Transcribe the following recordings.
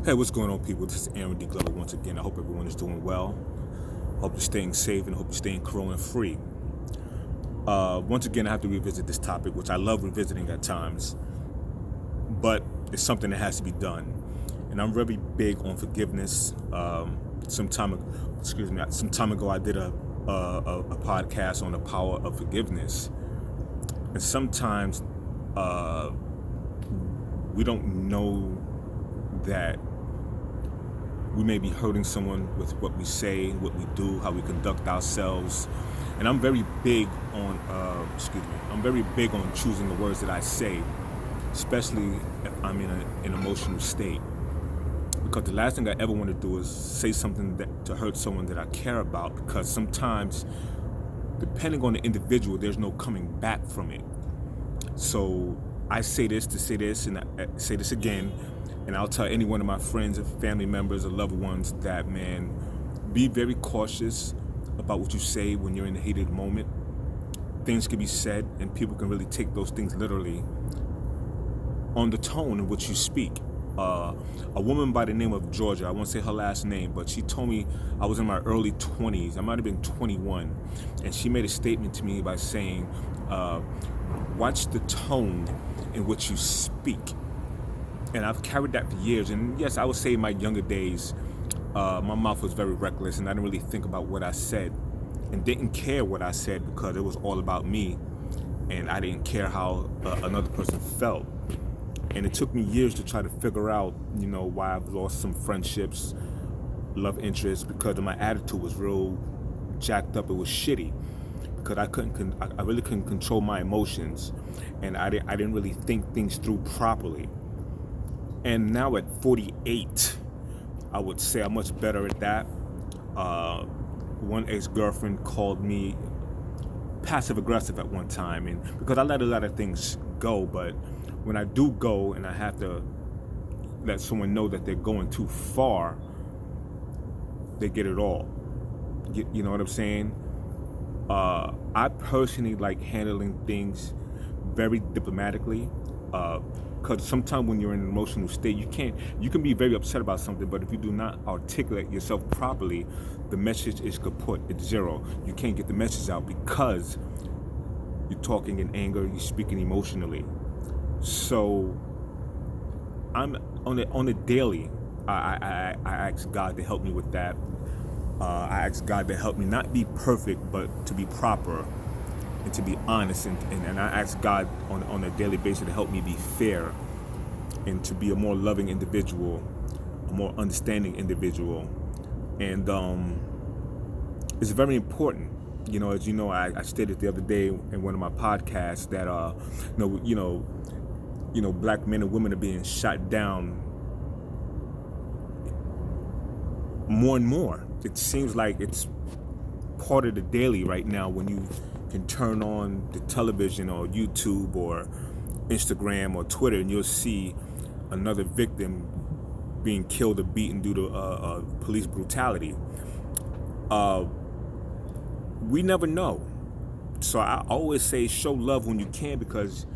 Hey, what's going on, people? This is Aaron D. Glover once again. I hope everyone is doing well. Hope you're staying safe and hope you're staying corona free. Once again, I have to revisit this topic, which I love revisiting at times, but it's something that has to be done. And I'm very big on forgiveness. Some time ago, I did a podcast on the power of forgiveness, and sometimes we don't know that we may be hurting someone with what we say, what we do, how we conduct ourselves. And I'm very big on, I'm very big on choosing the words that I say, especially if I'm in an emotional state. Because the last thing I ever want to do is say something to hurt someone that I care about, because sometimes, depending on the individual, there's no coming back from it. So I say this to say this, and I say this again, and I'll tell any one of my friends or family members or loved ones that, man, be very cautious about what you say when you're in a heated moment. Things can be said, and people can really take those things literally on the tone in which you speak. A woman by the name of Georgia, I won't say her last name, but she told me I was in my early 20s. I might have been 21. And she made a statement to me by saying, watch the tone in which you speak. And I've carried that for years. And yes, I would say in my younger days, my mouth was very reckless, and I didn't really think about what I said and didn't care what I said, because it was all about me, and I didn't care how another person felt. And it took me years to try to figure out, why I've lost some friendships, love interests, because my attitude was real jacked up. It was shitty because I really couldn't control my emotions, and I didn't really think things through properly. And now at 48, I would say I'm much better at that. One ex-girlfriend called me passive aggressive at one time, and because I let a lot of things go, but when I do go and I have to let someone know that they're going too far, they get it all. You know what I'm saying? I personally like handling things very diplomatically. Because sometimes when you're in an emotional state, you can be very upset about something, but if you do not articulate yourself properly, the message is kaput. It's zero. You can't get the message out because you're talking in anger, you're speaking emotionally. So I'm on a daily. I ask God to help me with that. I ask God to help me not be perfect, but to be proper and to be honest, and I ask God on a daily basis to help me be fair and to be a more loving individual, a more understanding individual. And it's very important. As you know, I stated the other day in one of my podcasts that black men and women are being shot down more and more. It seems like it's part of the daily right now when you can turn on the television or YouTube or Instagram or Twitter, and you'll see another victim being killed or beaten due to police brutality. We never know. So I always say show love when you can, because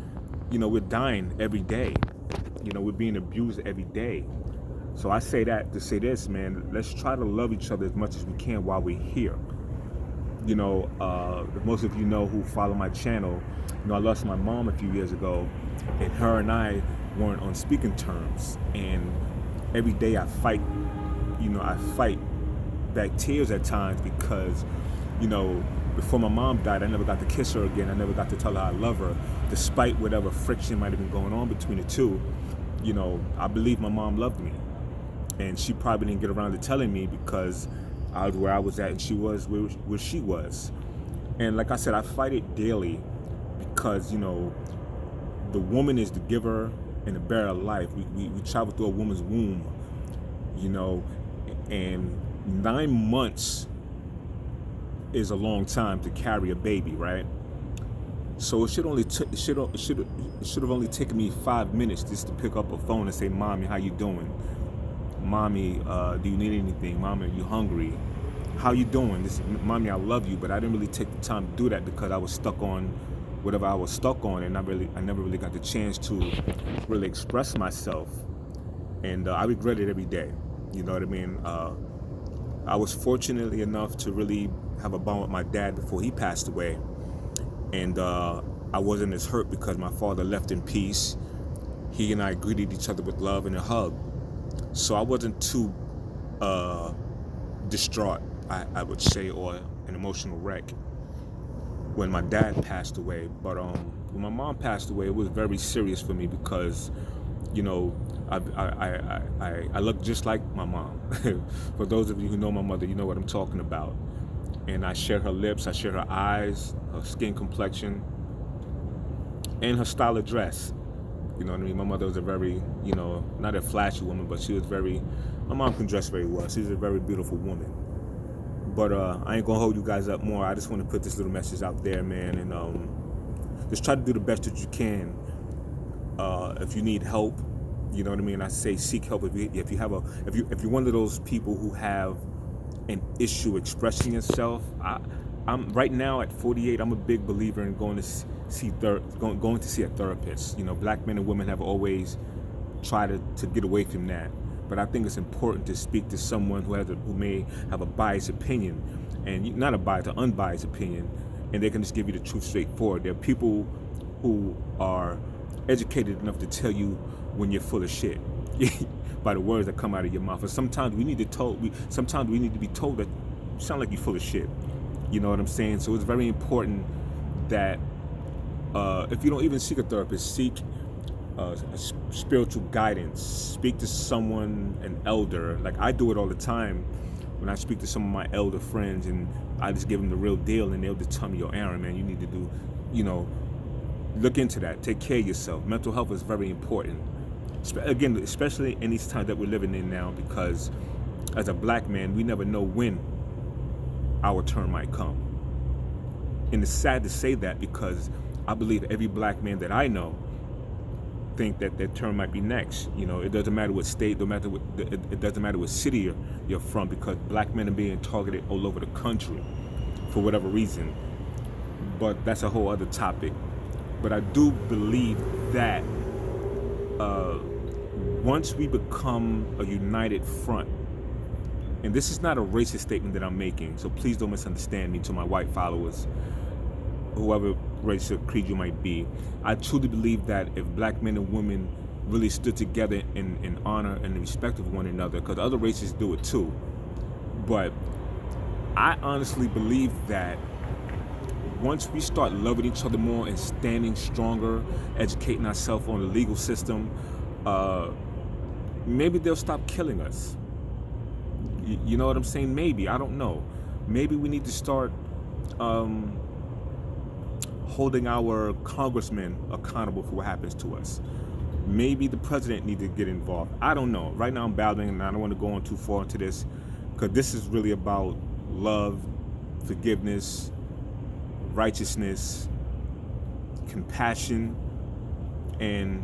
we're dying every day. We're being abused every day. So I say that to say this, man, let's try to love each other as much as we can while we're here. Most of you know who follow my channel, I lost my mom a few years ago, and her and I weren't on speaking terms. And every day I fight back tears at times, because, before my mom died, I never got to kiss her again. I never got to tell her I love her, despite whatever friction might have been going on between the two. I believe my mom loved me, and she probably didn't get around to telling me because I was where I was at and she was where she was. And like I said, I fight it daily because, the woman is the giver and the bearer of life. We travel through a woman's womb, and 9 months is a long time to carry a baby, right? So it should have only taken me 5 minutes just to pick up a phone and say, "Mommy, how you doing? Mommy, do you need anything? Mommy, are you hungry? How you doing? Mommy, I love you." But I didn't really take the time to do that because I was stuck on whatever I was stuck on, and I never really got the chance to really express myself. and I regret it every day. You know what I mean? I was fortunately enough to really have a bond with my dad before he passed away, and I wasn't as hurt because my father left in peace. He and I greeted each other with love and a hug, so I wasn't too uh, distraught, I would say, or an emotional wreck when my dad passed away. But when my mom passed away, it was very serious for me because, you know, I look just like my mom. For those of you who know my mother, you know what I'm talking about. And I share her lips, I share her eyes, her skin complexion, and her style of dress. You know what I mean? My mother was a very, not a flashy woman, but she was very, my mom can dress very well. She's a very beautiful woman. But I ain't gonna hold you guys up more. I just want to put this little message out there, man, and just try to do the best that you can. If you need help, you know what I mean. I say seek help. If you have if you're one of those people who have an issue expressing yourself, I'm right now at 48. I'm a big believer in going to see a therapist. You know, black men and women have always tried to get away from that. But I think it's important to speak to someone who may have a biased opinion, and not a biased, an unbiased opinion, and they can just give you the truth straightforward. There are people who are educated enough to tell you when you're full of shit by the words that come out of your mouth. And sometimes we need to be told that you sound like you're full of shit. You know what I'm saying? So it's very important that if you don't even seek a therapist, seek spiritual guidance. Speak to someone, an elder. Like I do it all the time when I speak to some of my elder friends, and I just give them the real deal, and they'll just tell me, "Yo, Aaron, man, you need to do, look into that. Take care of yourself. Mental health is very important. Again, especially in these times that we're living in now, because as a black man, we never know when our turn might come. And it's sad to say that because I believe every black man that I know think that their turn might be next. You know, it doesn't matter what state, it doesn't matter what city you're from, because black men are being targeted all over the country for whatever reason. But that's a whole other topic. But I do believe that once we become a united front, and this is not a racist statement that I'm making, so please don't misunderstand me to my white followers, whoever race or creed you might be. I truly believe that if black men and women really stood together in honor and respect of one another, because other races do it too, but I honestly believe that once we start loving each other more and standing stronger, educating ourselves on the legal system, maybe they'll stop killing us. You know what I'm saying? Maybe. I don't know. Maybe we need to start holding our congressmen accountable for what happens to us. Maybe the president needs to get involved. I don't know. Right now I'm babbling, and I don't want to go on too far into this, because this is really about love, forgiveness, righteousness, compassion, and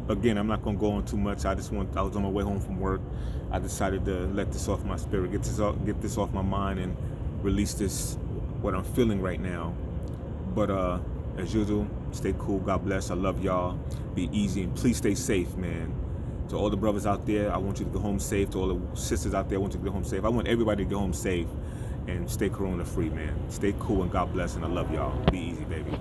again, I'm not going to go on too much. I was on my way home from work. I decided to let this off my spirit, get this off my mind, and release this, what I'm feeling right now. But as usual, stay cool. God bless. I love y'all. Be easy, and please stay safe, man. To all the brothers out there, I want you to go home safe. To all the sisters out there, I want you to go home safe. I want everybody to go home safe and stay corona free, man. Stay cool, and God bless, and I love y'all. Be easy, baby.